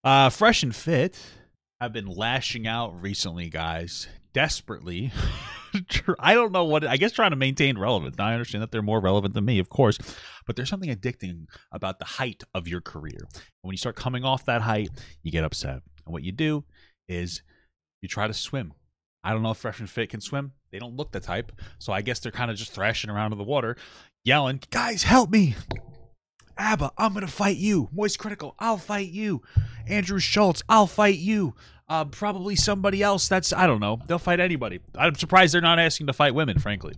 Fresh and Fit have been lashing out recently, guys, desperately. I don't know what, I guess trying to maintain relevance. Now, I understand that they're more relevant than me, of course, but there's something addicting about the height of your career. And when you start coming off that height, you get upset. And what you do is you try to swim. I don't know if Fresh and Fit can swim. They don't look the type. So I guess they're kind of just thrashing around in the water, yelling, guys, help me. ABBA, I'm going to fight you. Moist Critical, I'll fight you. Andrew Schultz, I'll fight you. Probably somebody else that's, I don't know. They'll fight anybody. I'm surprised they're not asking to fight women, frankly.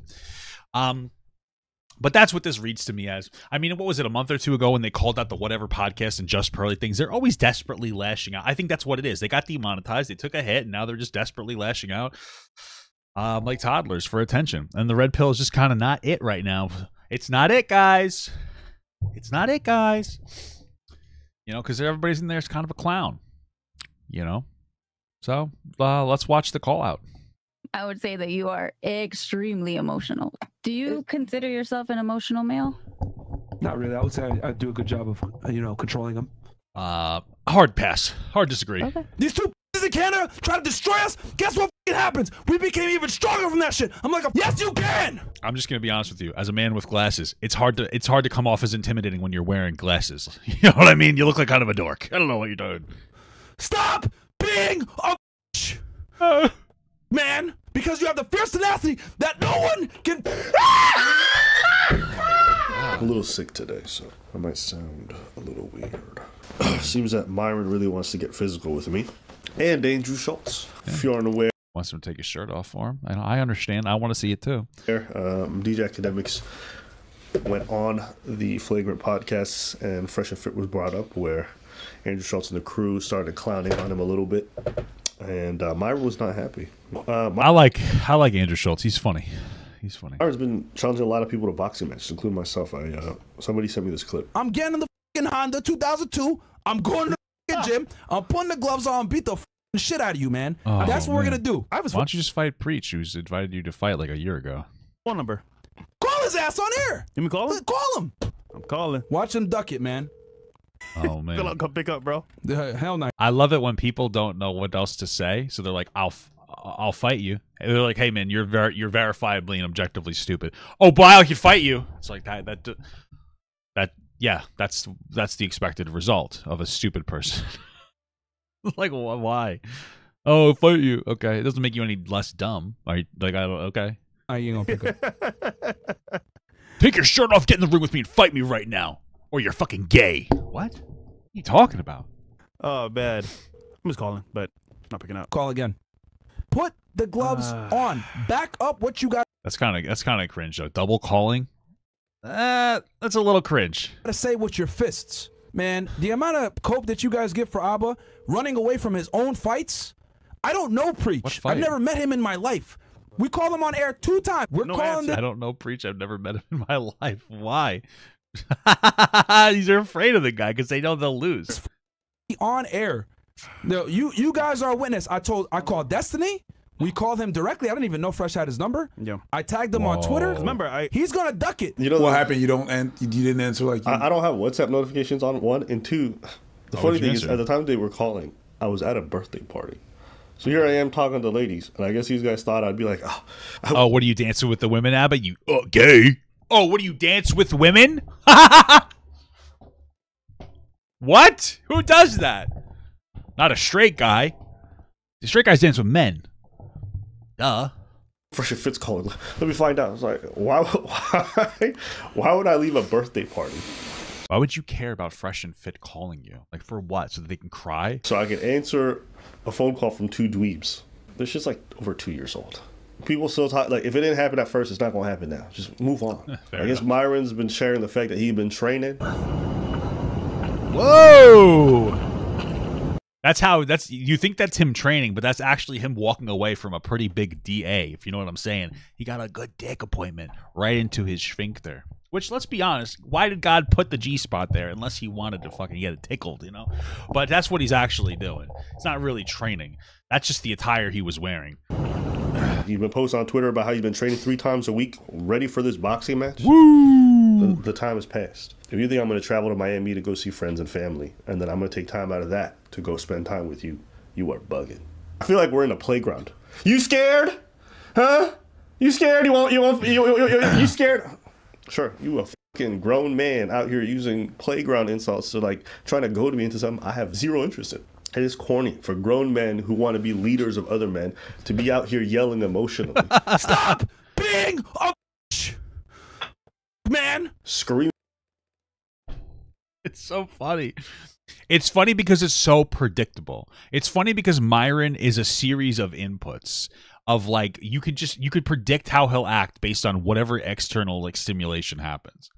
But that's what this reads to me as. I mean, what was it, a month or two ago when they called out the Whatever podcast and Just Pearly things? They're always desperately lashing out. I think that's what it is. They got demonetized. They took a hit, and now they're just desperately lashing out like toddlers for attention. And the red pill is just kind of not it right now. It's not it, guys. It's not it, guys. You know, because everybody's in there is kind of a clown. You know? So, let's watch the call out. I would say that you are extremely emotional. Do you consider yourself an emotional male? Not really. I would say I do a good job of, controlling them. Hard pass. Hard disagree. Okay. These two in Canada try to destroy us. Guess what happens? We became even stronger from that shit. I'm like, yes, you can. I'm just gonna be honest with you. As a man with glasses, it's hard to come off as intimidating when you're wearing glasses. You know what I mean? You look like kind of a dork. I don't know what you're doing. Stop being a man, because you have the fierce tenacity that no one can. I'm a little sick today, so I might sound a little weird. Seems that Myron really wants to get physical with me. And Andrew Schultz, if you aren't aware. Wants him to take his shirt off for him. I understand. I want to see it too. DJ Academics went on the Flagrant podcasts, and Fresh and Fit was brought up, where Andrew Schultz and the crew started clowning on him a little bit, and Myron was not happy. I like Andrew Schultz. He's funny. He's funny. Myron's been challenging a lot of people to boxing matches, including myself. Somebody sent me this clip. I'm getting in the Honda 2002. I'm going to the gym. I'm putting the gloves on, beat the shit out of you, man. Oh, that's what we're gonna do. Why don't you just fight Preach, who's invited you to fight like a year ago? Phone number. Call his ass on air. You me call him? Call him. I'm calling. Watch him duck it, man. Oh man. Come pick up, bro. Hell no. I love it when people don't know what else to say, so they're like, I'll fight you. And they're like, hey man, you're verifiably and objectively stupid. Oh, but I can fight you. It's like that. Yeah, that's the expected result of a stupid person. Like, why? Oh, I'll fight you. Okay, it doesn't make you any less dumb. Okay. I ain't gonna pick up. Take your shirt off, get in the ring with me, and fight me right now, or you're fucking gay. What? What are you talking about? Oh, bad. I'm just calling, but not picking up. Call again. Put the gloves on. Back up what you got. That's kind of cringe though. Double calling. That's a little cringe. To say with your fists, man. The amount of cope that you guys get for ABBA running away from his own fights. I don't know Preach. I've never met him in my life. We call him on air 2 times. We're calling I don't know Preach. I've never met him in my life. Why? These are afraid of the guy because they know they'll lose. On air. No, you guys are a witness. I called Destiny. We called him directly. I didn't even know Fresh had his number. Yeah. I tagged him on Twitter. Remember, he's gonna duck it. You know what happened? You didn't answer like you. I don't have WhatsApp notifications on, 1, and 2. The funny thing is, at the time they were calling, I was at a birthday party. So here I am talking to ladies, and I guess these guys thought I'd be like, oh, what are you dancing with the women, Abba? You gay? Oh, what do you dance with women? What? Who does that? Not a straight guy. The straight guys dance with men. Duh. Fresh and Fit's calling. Let me find out. I was like, why would I leave a birthday party? Why would you care about Fresh and Fit calling you? Like, for what? So that they can cry? So I can answer a phone call from 2 dweebs. They're just like over 2 years old. People still talk, like, if it didn't happen at first, it's not going to happen now. Just move on. I guess Myron's been sharing the fact that he's been training. Whoa! You think that's him training, but that's actually him walking away from a pretty big DA, if you know what I'm saying. He got a good dick appointment right into his sphincter. Which, let's be honest, why did God put the G-spot there unless he wanted to fucking get it tickled, you know? But that's what he's actually doing. It's not really training. That's just the attire he was wearing. He's been posting on Twitter about how he's been training 3 times a week, ready for this boxing match. Woo! The time has passed. If you think I'm going to travel to Miami to go see friends and family, and then I'm going to take time out of that to go spend time with you, you are bugging. I feel like we're in a playground. You scared? Huh? You scared? You scared? Sure, you a fucking grown man out here using playground insults to like trying to goad me into something I have zero interest in. It is corny for grown men who want to be leaders of other men to be out here yelling emotionally. Stop being a man. Scream. It's so funny. It's funny because it's so predictable. It's funny because Myron is a series of inputs of like you could predict how he'll act based on whatever external like stimulation happens.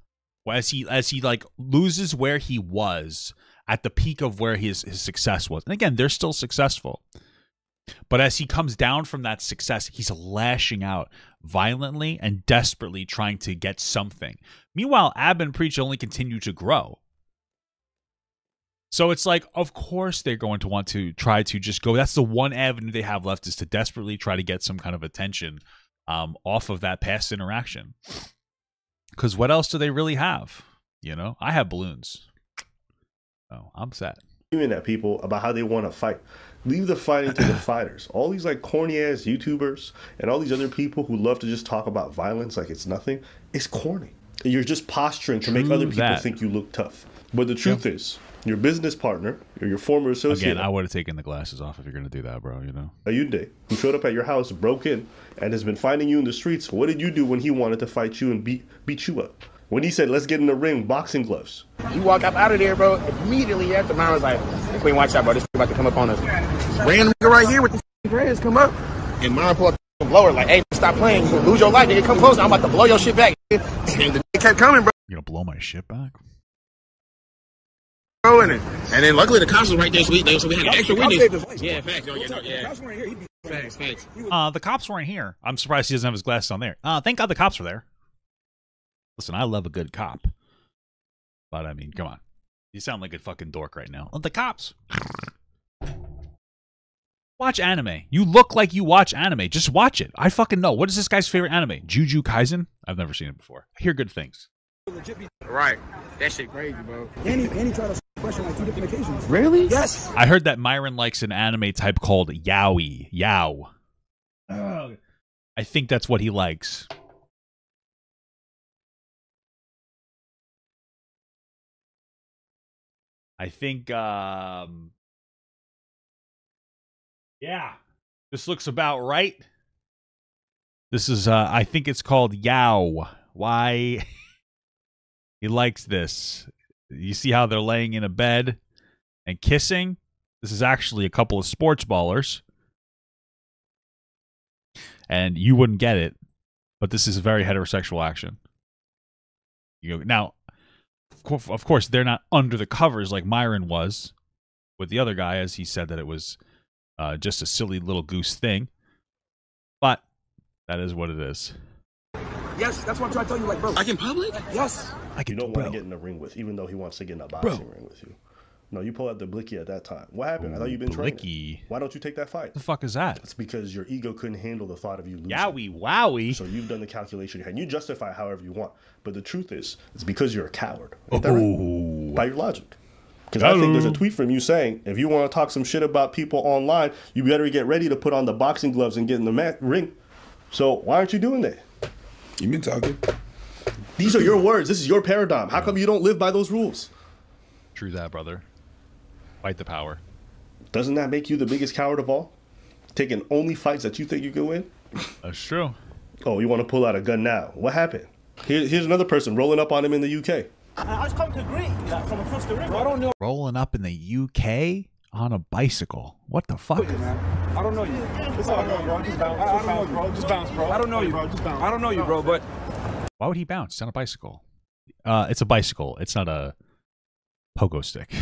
As he like loses where he was at the peak of where his success was. And again, they're still successful. But as he comes down from that success, he's lashing out violently and desperately trying to get something. Meanwhile, Ab and Preach only continue to grow. So it's like, of course they're going to want to try to just go. That's the one avenue they have left, is to desperately try to get some kind of attention off of that past interaction. Because what else do they really have? You know, I have balloons. Oh, I'm sad. Screaming at people about how they want to fight. Leave the fighting to the fighters. All these like corny ass YouTubers and all these other people who love to just talk about violence like it's nothing. It's corny. You're just posturing to make other people think you look tough. But the truth is, your business partner or your former associate. Again, I would have taken the glasses off if you're going to do that, bro, you know? Ayunde, who showed up at your house, broke in, and has been finding you in the streets. What did you do when he wanted to fight you and beat you up? When he said, let's get in the ring, boxing gloves. You walk up out of there, bro, immediately after mine was like, hey, Queen, watch out, bro, this about to come up on us. Random nigga right here with the dreads come up, and mine pull up the blower like, hey, stop playing, you lose your life, nigga, come close, I'm about to blow your shit back. And the nigga kept coming, bro. You're going to blow my shit back? And then luckily the cops was right there, so we had an extra witness. Yeah, facts. Facts. The cops weren't here. I'm surprised he doesn't have his glasses on there. Thank God the cops were there. Listen, I love a good cop. But, I mean, come on. You sound like a fucking dork right now. The cops. Watch anime. You look like you watch anime. Just watch it. I fucking know. What is this guy's favorite anime? Jujutsu Kaisen? I've never seen it before. I hear good things. Right. That shit crazy, bro. And he tried to question like 2 different occasions. Really? Yes. I heard that Myron likes an anime type called yaoi. Yao. I think that's what he likes. I think, yeah, this looks about right. This is, I think it's called Yao. Why? He likes this. You see how they're laying in a bed and kissing? This is actually a couple of sports ballers. And you wouldn't get it, but this is a very heterosexual action. You know, now, of course, they're not under the covers like Myron was with the other guy, as he said that it was just a silly little goose thing. But that is what it is. Yes, that's what I'm trying to tell you, like, bro. Like in public? Yes. You don't want to get in the ring with, even though he wants to get in a boxing ring with you. No, you pull out the blicky at that time. What happened? I thought you've been training. Why don't you take that fight? What the fuck is that? It's because your ego couldn't handle the thought of you losing. Yowie, wowie. So you've done the calculation, and you justify it however you want. But the truth is, it's because you're a coward. Ain't that right? By your logic. Because I think there's a tweet from you saying, if you want to talk some shit about people online, you better get ready to put on the boxing gloves and get in the ring. So why aren't you doing that? You been talking. These are your words. This is your paradigm. How come you don't live by those rules? True that, brother. Fight the power. Doesn't that make you the biggest coward of all? Taking only fights that you think you can win? That's true. Oh, you want to pull out a gun now? What happened? Here's another person rolling up on him in the UK. I just come to agree that from across the river. I don't know. Rolling up in the UK on a bicycle. What the fuck? I don't know you. It's all good, bro. Just bounce. I don't know you, bro. Just bounce, bro. I don't know you, bro. Just bounce. I don't know you, bro, but Why would he bounce? It's on a bicycle. It's a bicycle. It's not a pogo stick.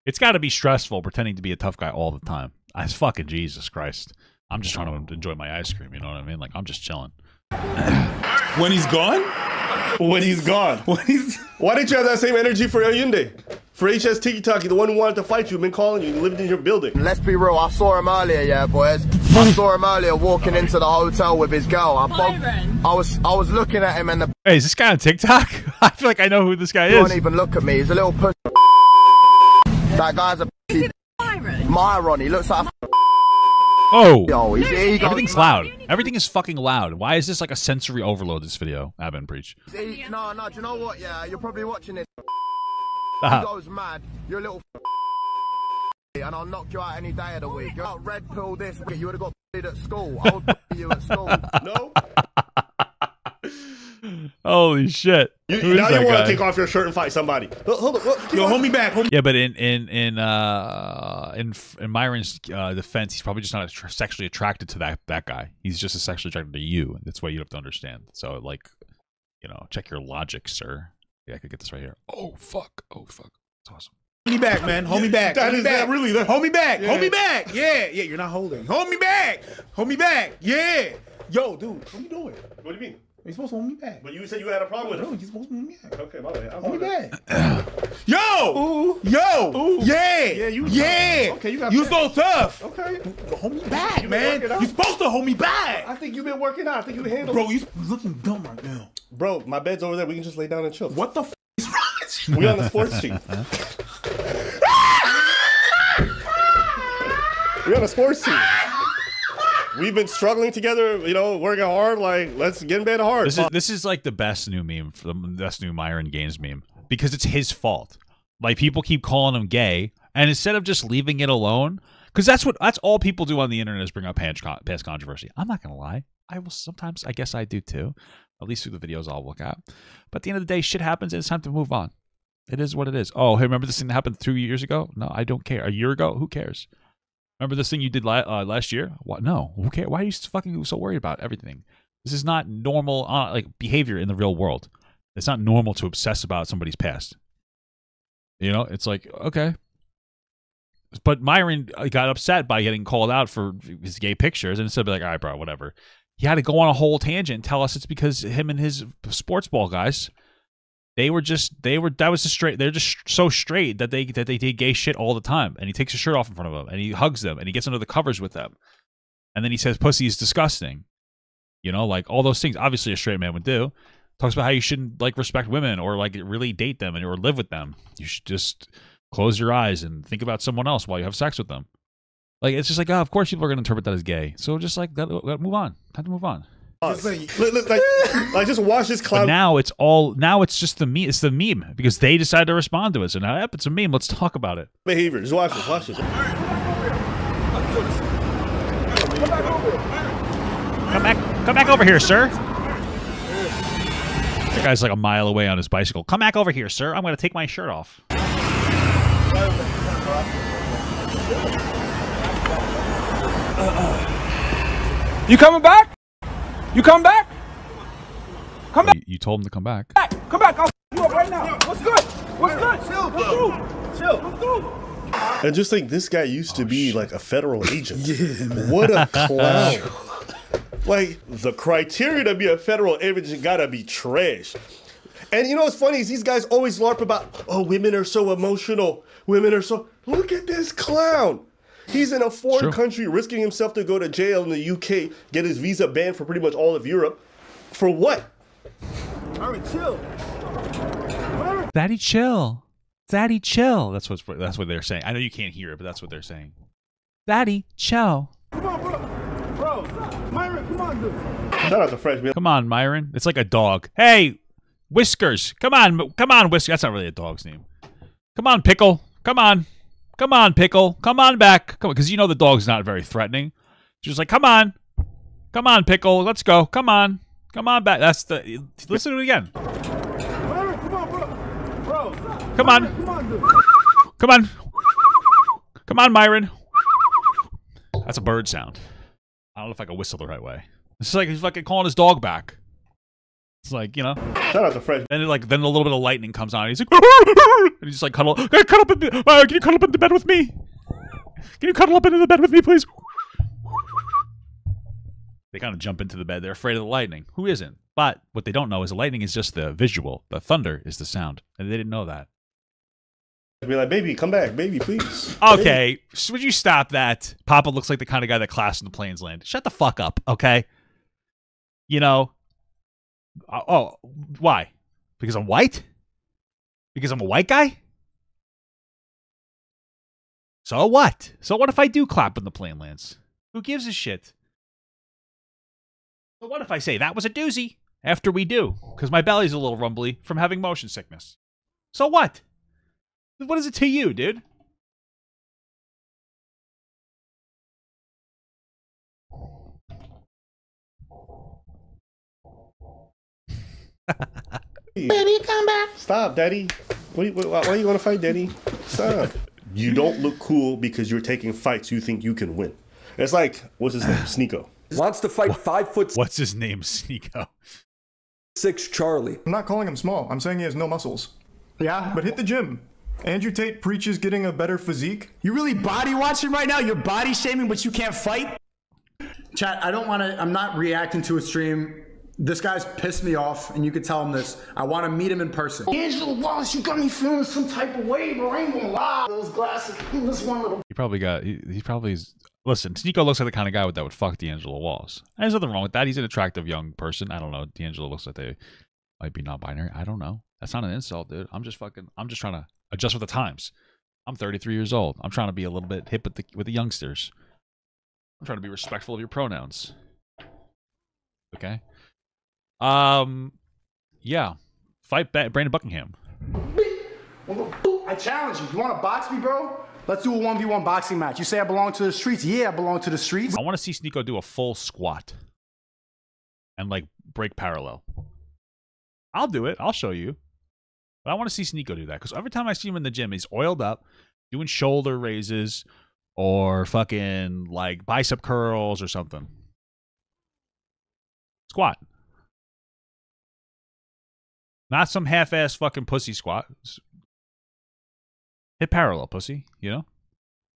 It's got to be stressful pretending to be a tough guy all the time. It's fucking Jesus Christ. I'm just trying to enjoy my ice cream, you know what I mean? Like, I'm just chilling. When he's gone? When he's gone. When he's... Why didn't you have that same energy for Ayunde? For HS Tiki Taki, the one who wanted to fight you, been calling you, lived in your building. Let's be real, I saw him earlier, yeah, boys. I saw him earlier walking into the hotel with his girl. I was looking at him and the Hey, is this guy on TikTok? I feel like I know who this guy don't is. even look at me. He's a little pussy. That guy's a pussy. Myron, he looks like a Oh, yo, everything's loud. Everything is fucking loud. Why is this like a sensory overload, this video? I've been preach. No, do you know what, yeah? You're probably watching this. Uh-huh. He goes mad. You're a little and I'll knock you out any day of the week. You're out red pill this week. You would have got at school. I would you at school. No? Holy shit! Now you want to take off your shirt and fight somebody. Hold on. Yo, hold me back. Yeah, but in Myron's defense, he's probably just not sexually attracted to that guy. He's just sexually attracted to you. That's what you have to understand. So, like, you know, check your logic, sir. Yeah, I could get this right here. Oh fuck! Oh fuck! It's awesome. Hold me back, man. Hold me back. That Hold me is back. not really that. Hold me back. Yeah. Hold me back. Yeah, you're not holding. Hold me back. Hold me back. Yeah. Yo, dude, what are you doing? What do you mean? You're supposed to hold me back. But you said you had a problem with No, him. you're supposed to hold me back. Okay, my bad. Hold me back. Yo! Yo! Ooh. Yeah! Yeah, you- Yeah! Okay, you got You that. so tough! Okay. Hold me back, You been man! working out? You're supposed to hold me back! I think you've been working out. I think you handled Bro, you looking dumb right now. Bro, my bed's over there. We can just lay down and chill. What the f is wrong with you? We on the sports team. We on the sports team. We've been struggling together, you know, working hard. Like, let's get in bed hard. This is like the best new meme, the best new Myron Gaines meme, because it's his fault. Like, people keep calling him gay, and instead of just leaving it alone, because that's all people do on the internet is bring up past controversy. I'm not gonna lie, I will sometimes. I guess I do too. At least through the videos I'll look at. But at the end of the day, shit happens, and it's time to move on. It is what it is. Oh, hey, remember this thing that happened 2 years ago? No, I don't care. A year ago? Who cares? Remember this thing you did last year? What? No. Who cares? Why are you fucking so worried about everything? This is not normal like behavior in the real world. It's not normal to obsess about somebody's past. You know, it's like, okay. But Myron got upset by getting called out for his gay pictures, and instead of like, all right, bro, whatever. He had to go on a whole tangent and tell us it's because him and his sports ball guys, they're just so straight that they did gay shit all the time. And he takes his shirt off in front of them, and he hugs them, and he gets under the covers with them. And then he says pussy is disgusting. You know, like all those things obviously a straight man would do. Talks about how you shouldn't like respect women or like really date them or live with them. You should just close your eyes and think about someone else while you have sex with them. Like, it's just like, oh, of course people are going to interpret that as gay. So just like, move on. Time to move on. Like, just watch this clown. But now it's just the meme. It's the meme because they decided to respond to it. So now, yep, it's a meme. Let's talk about it. Behavior. Just watch this. Watch this. Come back over here, sir. The guy's like a mile away on his bicycle. Come back over here, sir. I'm going to take my shirt off. You coming back? You come back? Come back. You told him to come back. Come back. I'll you up right now. What's good? What's good? Chill, bro. Chill. Come through. And just think, this guy used to be like a federal agent. Yeah, man. What a clown. Like, the criteria to be a federal agent gotta be trash. And you know what's funny is these guys always LARP about, oh, women are so emotional. Women are so... Look at this clown. He's in a foreign country risking himself to go to jail in the UK, get his visa banned for pretty much all of Europe. For what? All right, chill. Daddy, chill. Daddy, chill. That's what they're saying. I know you can't hear it, but that's what they're saying. Daddy, chill. Come on, bro. Bro, Myron, come on, dude. Shout out to Fresh. Man. Come on, Myron. It's like a dog. Hey, Whiskers. Come on, Whiskers. That's not really a dog's name. Come on, Pickle. Come on. Come on, Pickle. Come on back. Come on, because you know the dog's not very threatening. She's just like, come on. Come on, Pickle. Let's go. Come on. Come on back. That's the... Listen to it again. Myron, come on, bro. Come on. Come on, dude. Come on. Come on, Myron. That's a bird sound. I don't know if I can whistle the right way. It's like he's fucking calling his dog back. It's like, you know. Shout out to Fresh. And then a little bit of lightning comes on. And he's like, and he's just like, cuddle. Can you cuddle up into bed with me? Can you cuddle up into the bed with me, please? They kind of jump into the bed. They're afraid of the lightning. Who isn't? But what they don't know is the lightning is just the visual. The thunder is the sound. And they didn't know that. Be like, baby, come back, baby, please. Okay, so would you stop that? Papa looks like the kind of guy that class in the Plains land. Shut the fuck up, okay? You know. Oh, why? Because I'm white? Because I'm a white guy? So what? So what if I do clap in the Plainlands? Who gives a shit? So what if I say that was a doozy after we do? Because my belly's a little rumbly from having motion sickness. So what? What is it to you, dude? Daddy, come back. Stop, Daddy. Why are you going to fight, Daddy? Stop. You don't look cool because you're taking fights you think you can win. It's like, what's his name? Sneeko. Wants to fight 5'6". What's his name? Sneeko. 6 Charlie. I'm not calling him small. I'm saying he has no muscles. Yeah, but hit the gym. Andrew Tate preaches getting a better physique. You really body watching right now? You're body shaming, but you can't fight? Chat, I don't want to, I'm not reacting to a stream. This guy's pissed me off, and you could tell him this. I want to meet him in person. Angela Wallace, you got me feeling some type of way, bro. I ain't gonna lie. Those glasses, this one little. He probably got, he probably is. Listen, Sneeko looks like the kind of guy that would fuck D'Angelo Wallace. And there's nothing wrong with that. He's an attractive young person. I don't know. D'Angelo looks like they might be non-binary. I don't know. That's not an insult, dude. I'm just trying to adjust with the times. I'm 33 years old. I'm trying to be a little bit hip with the youngsters. I'm trying to be respectful of your pronouns. Okay. Yeah. Fight Brandon Buckingham. I challenge you. You want to box me, bro? Let's do a 1v1 boxing match. You say I belong to the streets? Yeah, I belong to the streets. I want to see Sneeko do a full squat. And, like, break parallel. I'll do it. I'll show you. But I want to see Sneeko do that. Because every time I see him in the gym, he's oiled up, doing shoulder raises, or fucking, like, bicep curls or something. Squat. Not some half-ass fucking pussy squat. Hit parallel, pussy, you know?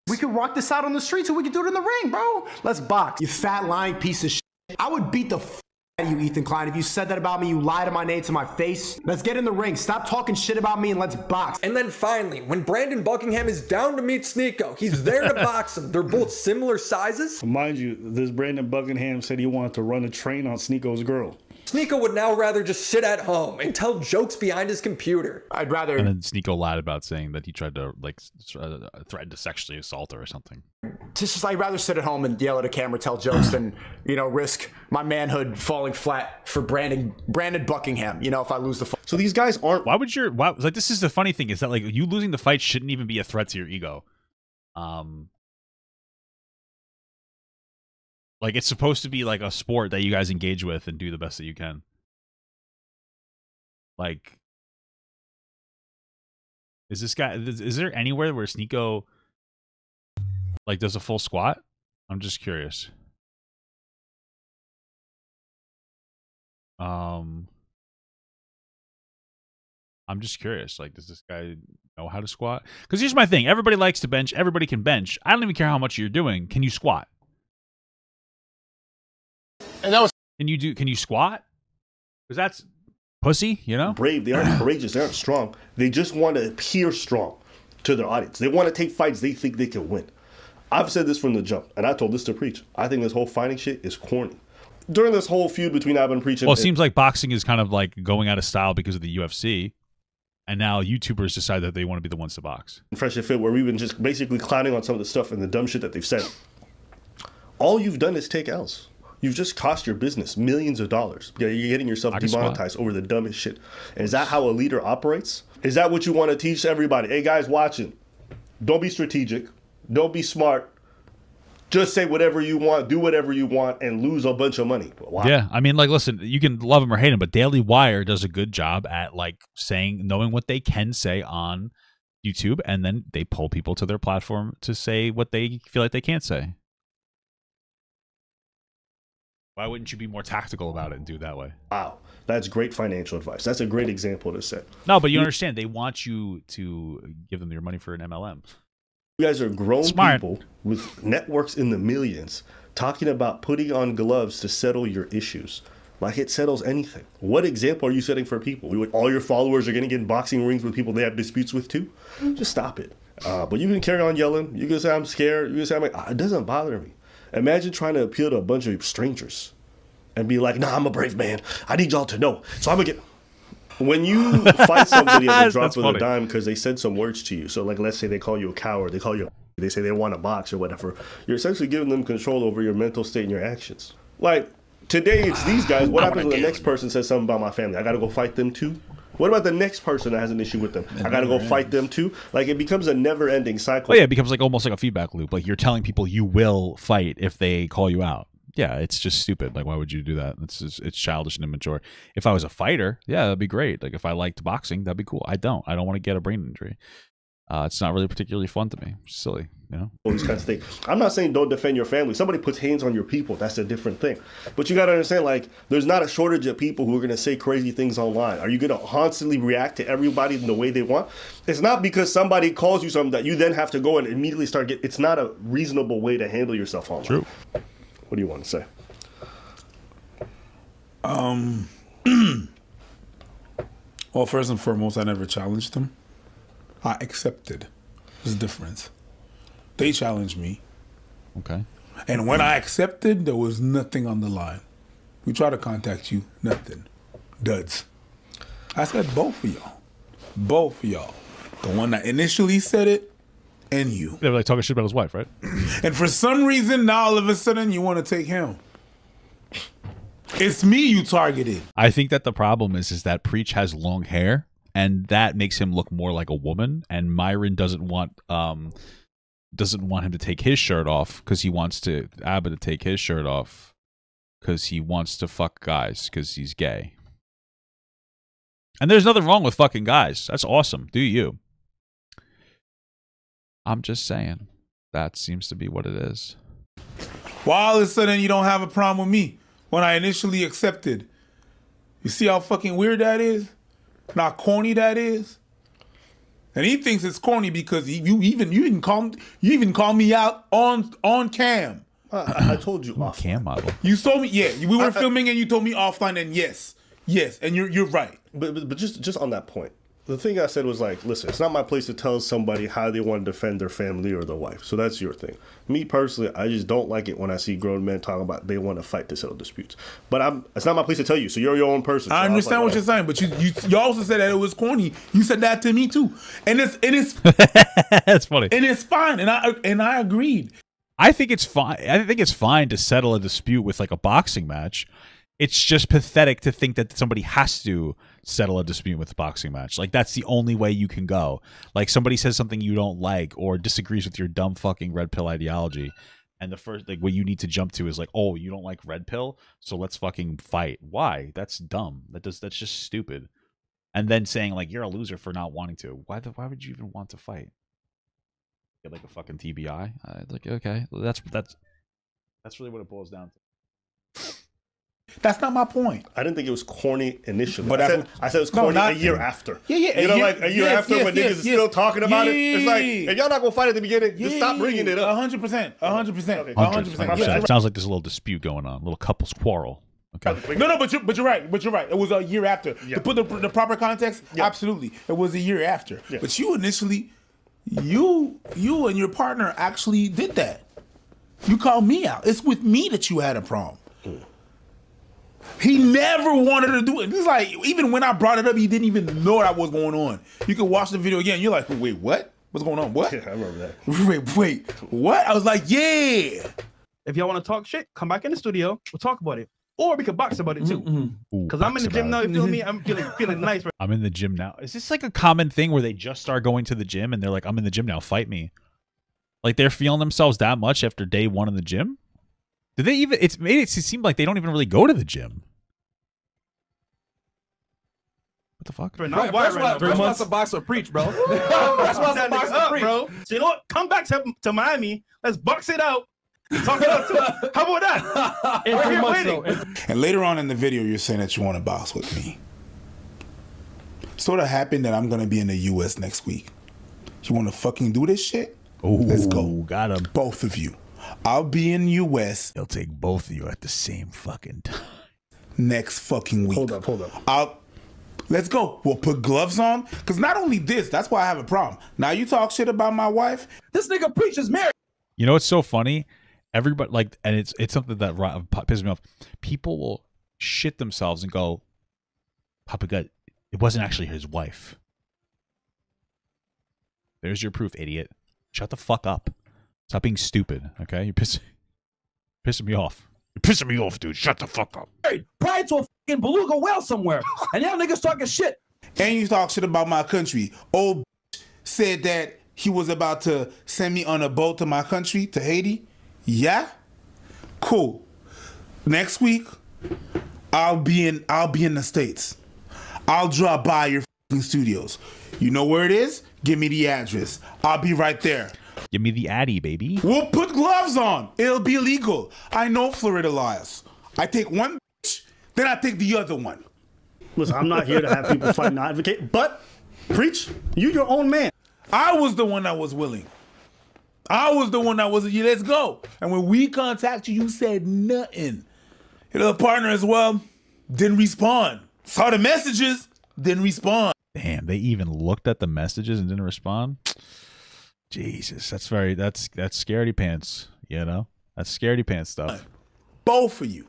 We could rock this out on the streets, or we could do it in the ring, bro. Let's box. You fat lying piece of shit. I would beat the f out of you, Ethan Klein. If you said that about me, you lied to my name, to my face. Let's get in the ring. Stop talking shit about me and let's box. And then finally, when Brandon Buckingham is down to meet Sneeko, he's there to box him. They're both similar sizes. Mind you, this Brandon Buckingham said he wanted to run a train on Sneeko's girl. Sneeko would now rather just sit at home and tell jokes behind his computer. I'd rather... And then Sneeko lied about saying that he tried to, like, threaten to sexually assault her or something. Just I'd rather sit at home and yell at a camera, tell jokes than, you know, risk my manhood falling flat for Brandon Buckingham, you know, if I lose the fight. So these guys aren't... Like, this is the funny thing, is that, like, you losing the fight shouldn't even be a threat to your ego. Like, it's supposed to be, like, a sport that you guys engage with and do the best that you can. Like, is there anywhere where Sneeko, like, does a full squat? I'm just curious. I'm just curious. Like, does this guy know how to squat? Because here's my thing. Everybody likes to bench. Everybody can bench. I don't even care how much you're doing. Can you squat? And that was... Can you squat? Because that's pussy, you know? Brave. They aren't courageous. They aren't strong. They just want to appear strong to their audience. They want to take fights they think they can win. I've said this from the jump, and I told this to Preach. I think this whole fighting shit is corny. During this whole feud between Ab and Preach... Well, it seems like boxing is kind of like going out of style because of the UFC, and now YouTubers decide that they want to be the ones to box. Fresh and Fit, where we've been just basically clowning on some of the stuff and the dumb shit that they've said. All you've done is take L's. You've just cost your business millions of dollars. Yeah, you're getting yourself demonetized over the dumbest shit. And is that how a leader operates? Is that what you want to teach everybody? Hey, guys watching, don't be strategic. Don't be smart. Just say whatever you want, do whatever you want, and lose a bunch of money. Wow. Yeah, I mean, like, listen, you can love him or hate him, but Daily Wire does a good job at, like, knowing what they can say on YouTube, and then they pull people to their platform to say what they feel like they can't say. Why wouldn't you be more tactical about it and do it that way? Wow. That's great financial advice. That's a great example to set. No, but you understand. They want you to give them your money for an MLM. You guys are grown people with networks in the millions talking about putting on gloves to settle your issues. Like, it settles anything. What example are you setting for people? All your followers are going to get in boxing rings with people they have disputes with too? Just stop it. But you can carry on yelling. You can say I'm scared. You can say it doesn't bother me. Imagine trying to appeal to a bunch of strangers and be like, nah, I'm a brave man. I need y'all to know. So I'm going to get... When you fight somebody at the drop of a dime because they said some words to you, so like let's say they call you a coward, they call you they say they want to box or whatever, you're essentially giving them control over your mental state and your actions. Like, today it's these guys. What happens when the next person says something about my family? I got to go fight them too? What about the next person that has an issue with them? I got to go fight them too? Like, it becomes a never-ending cycle. Oh yeah, it becomes like almost like a feedback loop. Like, you're telling people you will fight if they call you out. Yeah, it's just stupid. Like, why would you do that? It's childish and immature. If I was a fighter, yeah, that'd be great. Like, if I liked boxing, that'd be cool. I don't want to get a brain injury. It's not really particularly fun to me. It's silly, you know? All these kinds of things. I'm not saying don't defend your family. Somebody puts hands on your people. That's a different thing. But you got to understand, like, there's not a shortage of people who are going to say crazy things online. Are you going to constantly react to everybody in the way they want? It's not because somebody calls you something that you then have to go and immediately start getting... It's not a reasonable way to handle yourself online. True. What do you want to say? Well, first and foremost, I never challenged them. I accepted. There's a difference. They challenged me. Okay. And when I accepted, there was nothing on the line. We tried to contact you, nothing. Duds. I said both of y'all. Both of y'all. The one that initially said it, and you. They were like talking shit about his wife, right? And for some reason, now all of a sudden, you want to take him. It's me you targeted. I think that the problem is that Preach has long hair, and that makes him look more like a woman. And Myron doesn't want him to take his shirt off because he wants Abba to take his shirt off because he wants to fuck guys because he's gay. And there's nothing wrong with fucking guys. That's awesome. Do you? I'm just saying. That seems to be what it is. Why all of a sudden you don't have a problem with me when I initially accepted? You see how fucking weird that is? And how corny that is? And he thinks it's corny because you even call me out on cam. I told you off cam model. You told me, yeah. We were filming and you told me offline, and yes, and you're right. But just on that point, the thing I said was like, listen, it's not my place to tell somebody how they want to defend their family or their wife. So that's your thing. Me personally, I just don't like it when I see grown men talking about they want to fight to settle disputes. But it's not my place to tell you. So you're your own person. So I understand what you're saying, but you also said that it was corny. You said that to me too, and it's that's funny, and it's fine, and I agreed. I think it's fine. I think it's fine to settle a dispute with like a boxing match. It's just pathetic to think that somebody has to settle a dispute with a boxing match. Like, that's the only way you can go. Like, somebody says something you don't like or disagrees with your dumb fucking red pill ideology, and the first, like, what you need to jump to is like, oh, you don't like red pill, so let's fucking fight. Why? That's dumb. That's just stupid. And then saying like you're a loser for not wanting to. Why would you even want to fight? Get like a fucking TBI? Like, okay, that's really what it boils down to. That's not my point. I didn't think it was corny initially. But I said it was corny a year after. Yeah. You know, like a year after when niggas is still talking about it. It's like, if y'all not gonna fight at the beginning, just stop bringing it up. 100%. 100%. 100%. Sounds like there's a little dispute going on, a little couple's quarrel. Okay. No, but you're right. But you're right. It was a year after. Yeah. To put the proper context, absolutely, it was a year after. Yeah. But you initially, you and your partner actually did that. You called me out. It's with me that you had a problem. He never wanted to do it. It's like, even when I brought it up, he didn't even know what was going on. You can watch the video again. You're like, wait, what? What's going on? What? Yeah, I remember that. Wait, what? I was like, yeah. If y'all want to talk shit, come back in the studio. We'll talk about it. Or we could box about it too. Because I'm in the gym now. You feel me? I'm feeling nice. Right? I'm in the gym now. Is this like a common thing where they just start going to the gym and they're like, I'm in the gym now, fight me? Like, they're feeling themselves that much after day one in the gym? Did they even? It's made it seem like they don't even really go to the gym. What the fuck? That's why it's a box of preach, bro. That's why it's a box of preach, bro. So you know what? Come back to Miami. Let's box it out. Talk it out too. How about that? We're here waiting. And later on in the video, you're saying that you want to box with me. Sort of happened that I'm gonna be in the U.S. next week. You want to fucking do this shit? Oh, let's go. Got him. Both of you. I'll be in the U.S. He'll take both of you at the same fucking time. next fucking week. Hold up. Let's go. We'll put gloves on. Because not only this, that's why I have a problem. Now you talk shit about my wife. This nigga preaches marriage. You know what's so funny? Everybody like, and it's something that pisses me off. People will shit themselves and go, Papa God, it wasn't actually his wife. There's your proof, idiot. Shut the fuck up. Stop being stupid, okay? You're pissing me off. You're pissing me off, dude. Shut the fuck up. Prior to a fucking beluga whale somewhere. And y'all niggas talking shit. And you talk shit about my country. Old said that he was about to send me on a boat to my country, to Haiti. Yeah? Cool. Next week, I'll be in the States. I'll drop by your studios. You know where it is? Give me the address. I'll be right there. Give me the Addy, baby. We'll put gloves on. It'll be illegal. I know Florida laws. I take one bitch, then I take the other one. Listen, I'm not here to have people fight and advocate, but preach. You your own man. I was the one that was willing. I was the one that was, yeah, let's go. And when we contacted you, you said nothing. Your little partner as well didn't respond. Saw the messages, didn't respond. Damn, they even looked at the messages and didn't respond? Jesus, that's scaredy pants, you know? That's scaredy pants stuff. Both of you.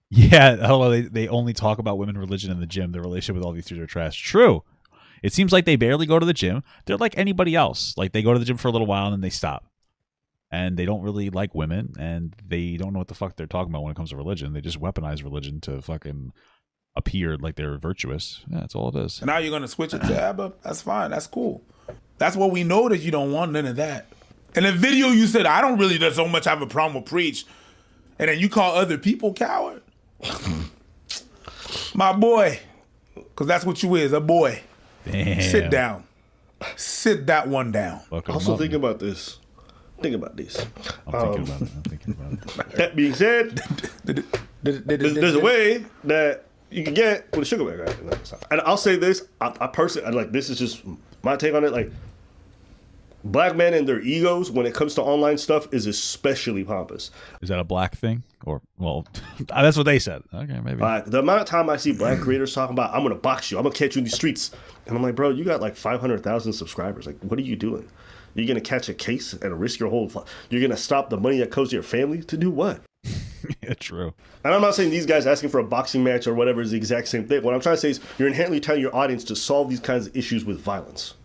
Yeah, hello, they only talk about women, religion, and the gym. Their relationship with all these three are trash. True. It seems like they barely go to the gym. They're like anybody else. Like, they go to the gym for a little while and then they stop. And they don't really like women, and they don't know what the fuck they're talking about when it comes to religion. They just weaponize religion to fucking appear like they're virtuous. Yeah, that's all it is. And now you're going to switch it to Abba? That's fine. That's cool. That's what we know, that you don't want none of that. In the video, you said, I don't really so much have a problem with preach. And then you call other people coward? My boy. Because that's what you is, a boy. Damn. Sit down. Sit that one down. Also think about this. Think about this. I'm thinking about it. That being said, there's a way that you can get with a sugar back, right? And I'll say this, I personally, like, this is just my take on it. Like, black men and their egos when it comes to online stuff is especially pompous. Is that a black thing? Or, well, that's what they said. Okay, maybe. The amount of time I see black creators talking about, I'm going to box you, I'm going to catch you in the streets. And I'm like, bro, you got like 500,000 subscribers. Like, what are you doing? You're going to catch a case and risk your whole... You're going to stop the money that goes to your family to do what? Yeah, true. And I'm not saying these guys asking for a boxing match or whatever is the exact same thing. What I'm trying to say is you're inherently telling your audience to solve these kinds of issues with violence.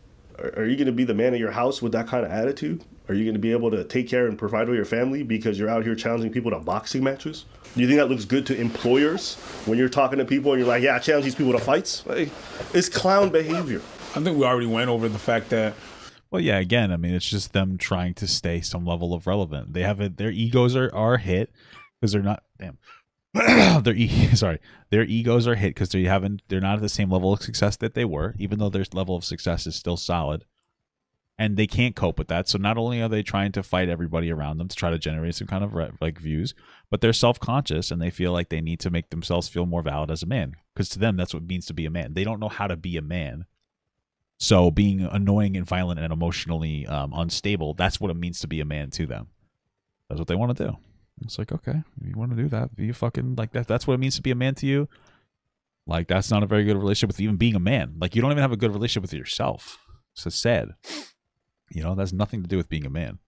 Are you going to be the man of your house with that kind of attitude? Are you going to be able to take care and provide for your family because you're out here challenging people to boxing matches? Do you think that looks good to employers when you're talking to people and you're like, yeah, I challenge these people to fights? Like, it's clown behavior. I think we already went over the fact that... Well, yeah, again, I mean, it's just them trying to stay some level of relevant. They have their egos are hit because they're not, their egos are hit because they're not at the same level of success that they were, even though their level of success is still solid. And they can't cope with that. So not only are they trying to fight everybody around them to try to generate some kind of like views, but they're self-conscious and they feel like they need to make themselves feel more valid as a man. Because to them, that's what it means to be a man. They don't know how to be a man. So being annoying and violent and emotionally unstable, that's what it means to be a man to them. That's what they want to do. It's like, okay, if you want to do that, be fucking like that. That's what it means to be a man to you. Like, that's not a very good relationship with even being a man. Like, you don't even have a good relationship with yourself. So sad. You know, that's nothing to do with being a man.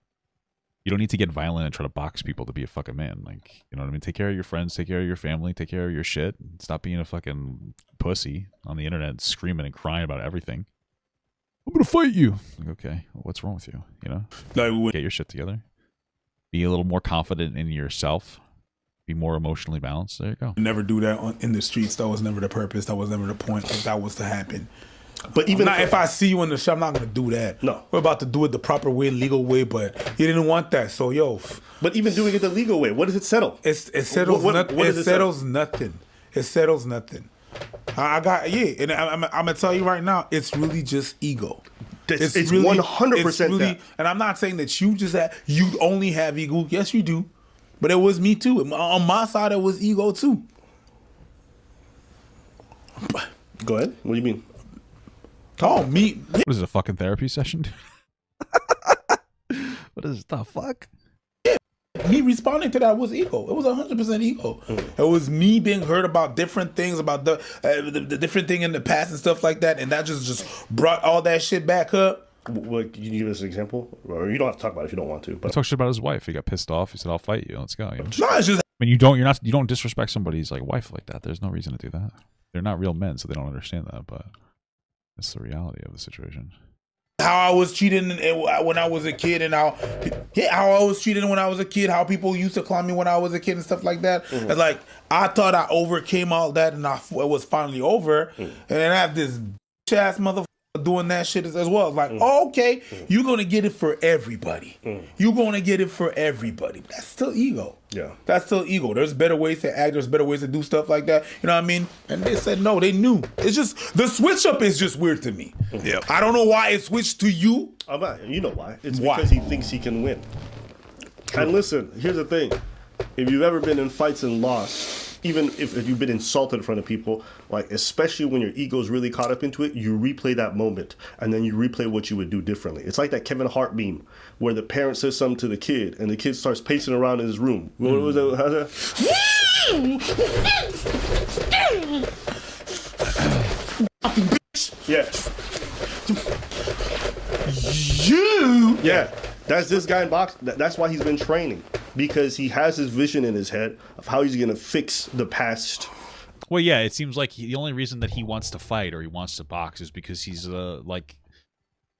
You don't need to get violent and try to box people to be a fucking man. Like, you know what I mean? Take care of your friends, take care of your family, take care of your shit. Stop being a fucking pussy on the internet screaming and crying about everything. I'm gonna fight you. Like, okay, well, what's wrong with you? You know, get your shit together. Be a little more confident in yourself. Be more emotionally balanced. There you go. Never do that in the streets. That was never the purpose. That was never the point. That was to happen. But even if I see you in the shop, I'm not gonna do that. No, we're about to do it the proper way, legal way. But you didn't want that, so yo. But even doing it the legal way, what does it settle? It settles nothing. It settles nothing. It settles nothing. And I'm gonna tell you right now, it's really just ego. It's really 100% that. And I'm not saying that you only have ego. Yes, you do. But it was me too. On my side, it was ego too. Go ahead. What do you mean? Oh, me. What is it, a fucking therapy session? What is the fuck? Yeah. me responding to that was ego. It was 100% ego. It was me being hurt about different things, about the different thing in the past and stuff like that, and that just brought all that shit back up. What, can you give us an example? Or you don't have to talk about it if you don't want to. But He talked shit about his wife. He got pissed off. He said, "I'll fight you. Let's go." You know? No, it's just. I mean, you don't disrespect somebody's like wife like that. There's no reason to do that. They're not real men, so they don't understand that. But it's the reality of the situation. How I was treated when I was a kid, and how I was treated when I was a kid. How people used to clown me when I was a kid and stuff like that. It's like I thought I overcame all that, and it was finally over. And then I have this bitch ass motherfucker doing that shit as well. It's like, oh, okay, you're gonna get it for everybody. You're gonna get it for everybody. That's still ego. Yeah, that's still ego. There's better ways to act. There's better ways to do stuff like that. You know what I mean? And they said no. They knew. It's just the switch up is just weird to me. Yeah, I don't know why it switched to you. You know why? It's because he thinks he can win. And listen, here's the thing: if you've ever been in fights and lost, even if you've been insulted in front of people, like especially when your ego's really caught up into it, you replay that moment and then you replay what you would do differently. It's like that Kevin Hart meme where the parent says something to the kid and the kid starts pacing around in his room. What was that? How's that? Yeah. Yeah. That's this guy in boxing. That's why he's been training, because he has his vision in his head of how he's gonna fix the past. Well, yeah, it seems like the only reason that he wants to fight or he wants to box is because he's like,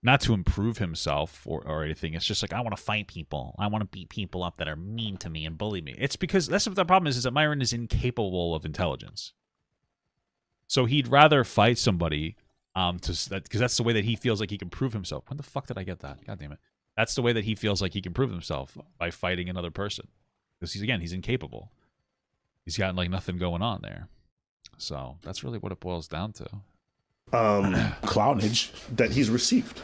not to improve himself or anything. It's just like, I want to fight people. I want to beat people up that are mean to me and bully me. It's because that's what the problem is that Myron is incapable of intelligence. So he'd rather fight somebody because that's the way that he feels like he can prove himself. When the fuck did I get that? God damn it. That's the way that he feels like he can prove himself, by fighting another person. Because he's incapable. He's got like nothing going on there. So that's really what it boils down to. Clownage that he's received.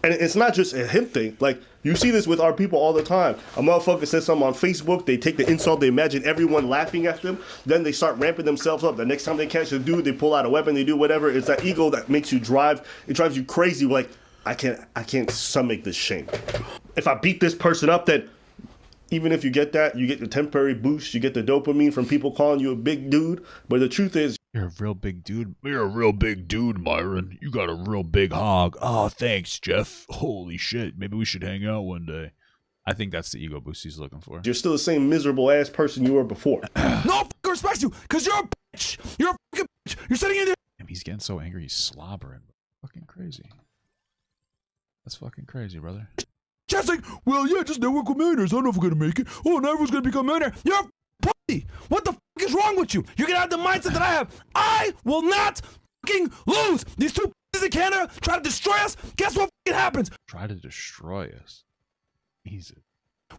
And it's not just a him thing. Like, you see this with our people all the time. A motherfucker says something on Facebook, they take the insult, they imagine everyone laughing at them, then they start ramping themselves up. The next time they catch a dude, they pull out a weapon, they do whatever. It's that ego that makes you it drives you crazy. Like, I can't stomach this shame. If I beat this person up, then even if you get that, you get the temporary boost, you get the dopamine from people calling you a big dude. But the truth is, you're a real big dude. You're a real big dude, Myron. You got a real big hog. Oh, thanks, Jeff. Holy shit. Maybe we should hang out one day. I think that's the ego boost he's looking for. You're still the same miserable ass person you were before. No one respects you because you're a bitch. You're a fucking bitch. You're sitting in there. He's getting so angry, he's slobbering. Fucking crazy. That's fucking crazy, brother. Just like, well, yeah, just network with millionaires. I don't know if we're going to make it. Oh, now everyone's going to become a millionaire. You're a pussy. What the fuck is wrong with you? You're going to have the mindset that I have. I will not fucking lose. These two pieces in Canada try to destroy us. Guess what fucking happens? Try to destroy us. Easy.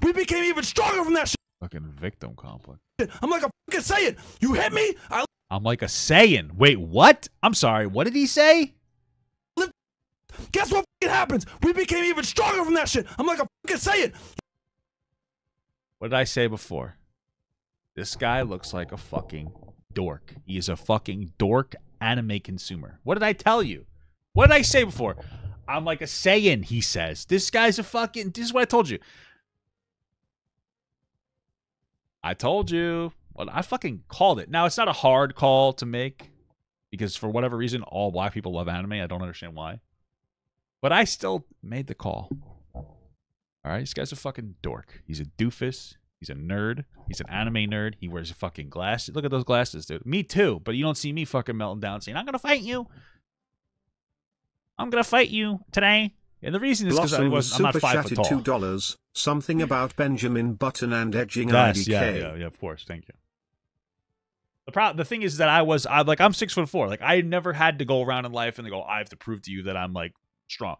We became even stronger from that shit. Fucking victim complex. I'm like a fucking Saiyan. You hit me. I'm like a Saiyan. Wait, what? I'm sorry. What did he say? Guess what fucking happens? We became even stronger from that shit. I'm like a fucking Saiyan. What did I say before? This guy looks like a fucking dork. He is a fucking dork anime consumer. What did I tell you? What did I say before? I'm like a Saiyan, he says. This guy's a fucking... This is what I told you. I told you. Well, I fucking called it. Now, it's not a hard call to make, because for whatever reason, all black people love anime. I don't understand why. But I still made the call. Alright, this guy's a fucking dork. He's a doofus. He's a nerd. He's an anime nerd. He wears a fucking glasses. Look at those glasses, dude. Me too, but you don't see me fucking melting down saying, I'm gonna fight you. I'm gonna fight you today. And the reason is because I'm not 5 foot tall. $2. Something about Benjamin Button and edging yes, IDK. Yeah, of course. Thank you. The thing is that I'm 6'4". Like, I never had to go around in life and go, I have to prove to you that I'm like strong.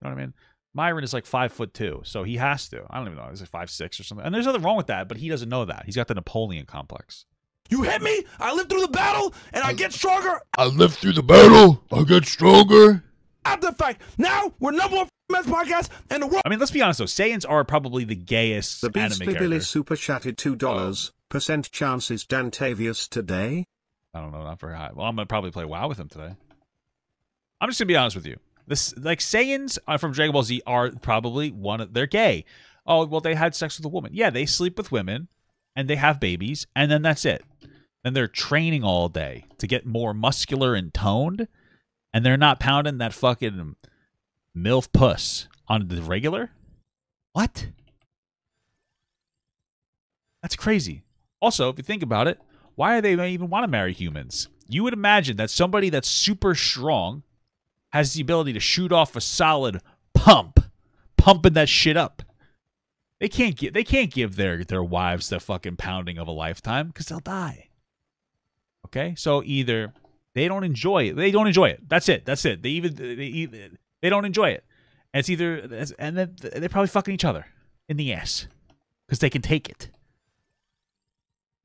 You know what I mean? Myron is like 5'2", so he has to. I don't even know. He's like 5'6" or something. And there's nothing wrong with that, but he doesn't know that. He's got the Napoleon complex. You hit me, I live through the battle, and I get stronger. I live through the battle, I get stronger. After the fact, now we're #1 men's podcast in the world. I mean, let's be honest though. Saiyans are probably the gayest The anime Beastly character. Billy super chatted $2. Percent chances Dantavius today? I don't know, not very high. Well, I'm gonna probably play WoW with him today. I'm just gonna be honest with you. This, like, Saiyans from Dragon Ball Z are probably they're gay. Oh, well, they had sex with a woman. Yeah, they sleep with women and they have babies, and then that's it. And they're training all day to get more muscular and toned, and they're not pounding that fucking MILF puss on the regular? What? That's crazy. Also, if you think about it, why do they even want to marry humans? You would imagine that somebody that's super strong has the ability to shoot off a solid pumping that shit up. They can't give their wives the fucking pounding of a lifetime because they'll die. Okay, so either they don't enjoy it. They don't enjoy it. That's it. They don't enjoy it. And it's either, and then they're probably fucking each other in the ass because they can take it.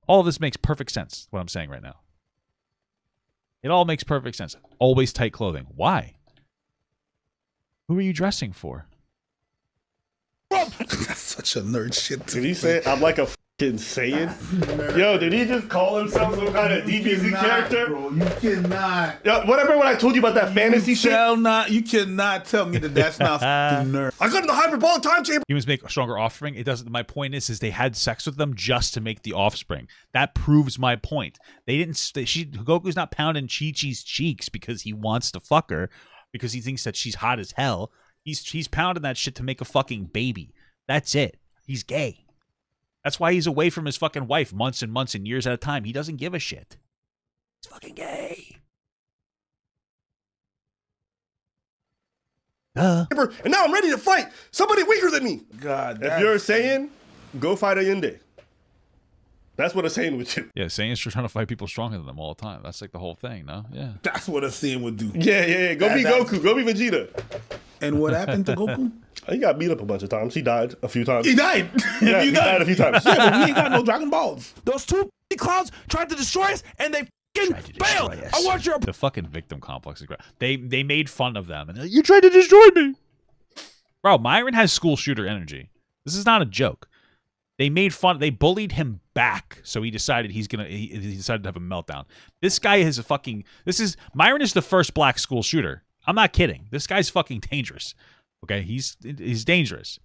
All of this makes perfect sense. What I'm saying right now. It all makes perfect sense. Always tight clothing. Why? Who are you dressing for? That's such a nerd shit. Did he say I'm like a fucking Saiyan? Yo, did he just call himself some kind of DBZ character? Bro, you cannot. Yo, whatever when I told you about that fantasy shit? You cannot tell me that's not fucking nerd. I got in the hyperbolic time chamber. Humans make a stronger offspring. It doesn't. My point is they had sex with them just to make the offspring. That proves my point. They didn't. Goku's not pounding Chi-Chi's cheeks because he wants to fuck her, because he thinks that she's hot as hell. He's pounding that shit to make a fucking baby. That's it. He's gay. That's why he's away from his fucking wife months and months and years at a time. He doesn't give a shit. He's fucking gay. And now I'm ready to fight somebody weaker than me. God, if you're a Saiyan, go fight a Yende. That's what a Saiyan would do. Yeah, Saiyans are trying to fight people stronger than them all the time. That's like the whole thing, no? Yeah. That's what a Saiyan would do. Yeah. Go be Goku. Go be Vegeta. And what happened to Goku? He got beat up a bunch of times. He died a few times. He died. Yeah, he died a few times. Yeah, but we ain't got no Dragon Balls. Those two clowns tried to destroy us, and they fucking failed. I want your... The fucking victim complex is great. They made fun of them. And they're like, you tried to destroy me. Bro, Myron has school shooter energy. This is not a joke. They made fun. They bullied him back, so he decided he decided to have a meltdown. This guy is a fucking... Myron is the first black school shooter. I'm not kidding. This guy's fucking dangerous. Okay, he's dangerous.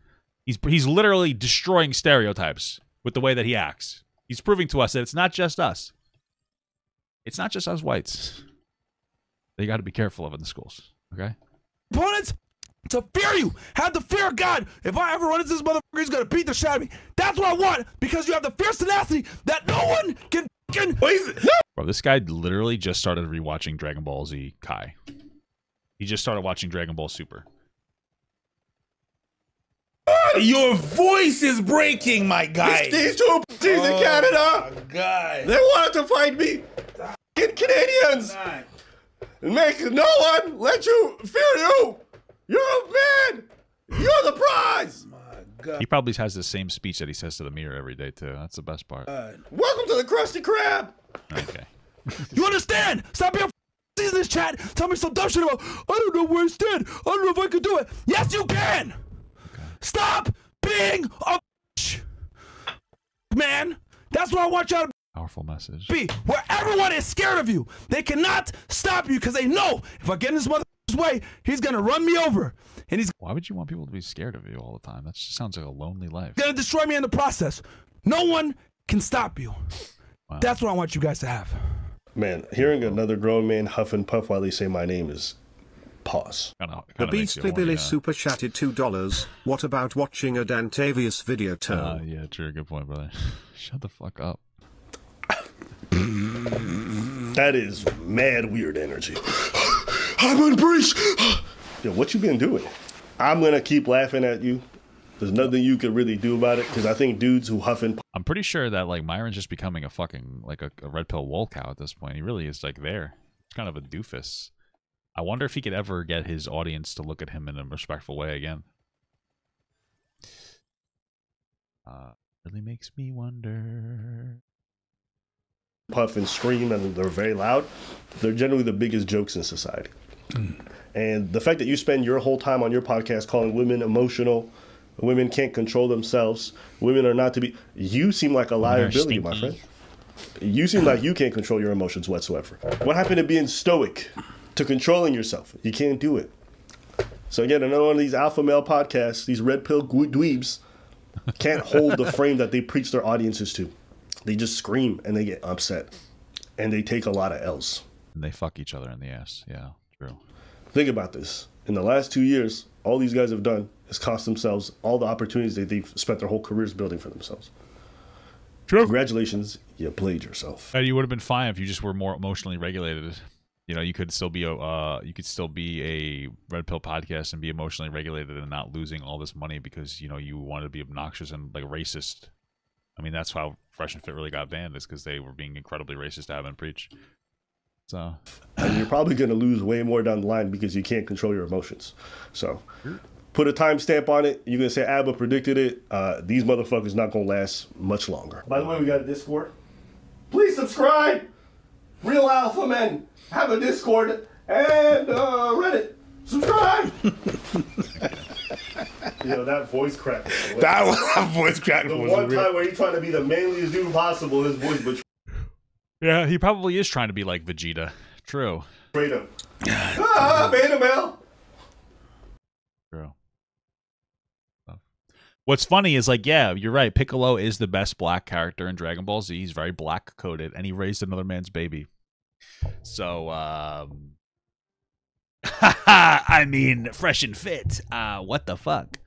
He's literally destroying stereotypes with the way that he acts. He's proving to us that it's not just us. It's not just us whites. They got to be careful of in the schools. Okay. Opponents, to fear you, have the fear of God. If I ever run into this motherfucker, he's gonna beat the shit out of me. That's what I want, because you have the fierce tenacity that no one can fucking. Bro, this guy literally just started rewatching Dragon Ball Z Kai. He just started watching Dragon Ball Super. Your voice is breaking, my guy. These two in Canada. My God. They wanted to fight me. Canadians. Make no one let you fear you. You're a man. You're the prize. He probably has the same speech that he says to the mirror every day, too. That's the best part. Welcome to the Krusty Krab. Okay. You understand? Stop being in this chat. Tell me some dumb shit about, I don't know where I stand. I don't know if I can do it. Yes, you can. Okay. Stop being a man. That's what I want y'all to powerful message. Be where everyone is scared of you. They cannot stop you because they know if I get in this motherfucker's way, he's gonna run me over. And he's Why would you want people to be scared of you all the time? That just sounds like a lonely life. Gonna destroy me in the process. No one can stop you. Wow. That's what I want you guys to have. Man, hearing another grown man huff and puff while they say my name is pause. The Beastly Billy super chatted $2. What about watching a Dantavius video turn? Yeah, true. Good point, brother. Shut the fuck up. That is mad weird energy. I'm on breach. Yo, what you been doing? I'm gonna keep laughing at you. There's nothing you could really do about it, because I think dudes who huff and... I'm pretty sure that, like, Myron's just becoming a fucking, like, a red pill wool cow at this point. He really is, like, there. He's kind of a doofus. I wonder if he could ever get his audience to look at him in a respectful way again. Really makes me wonder. Puff and scream, and they're very loud. They're generally the biggest jokes in society. And the fact that you spend your whole time on your podcast calling women emotional, women can't control themselves, women are not to be... You seem like a liability, my friend. You seem like you can't control your emotions whatsoever. What happened to being stoic, to controlling yourself? You can't do it. So again, another one of these alpha male podcasts, these red pill dweebs, can't hold the frame that they preach their audiences to. They just scream and they get upset, and they take a lot of L's. And they fuck each other in the ass. Yeah, true. Think about this. In the last 2 years, all these guys have done is cost themselves all the opportunities that they've spent their whole careers building for themselves. True. Congratulations, you played yourself. And you would have been fine if you just were more emotionally regulated. You know, you could still be a Red Pill podcast and be emotionally regulated and not losing all this money because, you know, you wanted to be obnoxious and like racist. I mean, that's how Fresh and Fit really got banned, is because they were being incredibly racist to have and preach. So, and you're probably going to lose way more down the line because you can't control your emotions. So, put a timestamp on it. You're going to say ABBA predicted it. These motherfuckers not going to last much longer. By the way, we got a Discord. Please subscribe. Real Alpha Men have a Discord and Reddit. Subscribe. You know, that voice crack. That voice crack the was one real. time where he's trying to be the manliest dude possible, his voice betrayed. Yeah, he probably is trying to be like Vegeta. True. Him. Beta Mel. True. What's funny is, like, yeah, you're right. Piccolo is the best black character in Dragon Ball Z. He's very black coded, and he raised another man's baby. So, I mean, Fresh and Fit. What the fuck?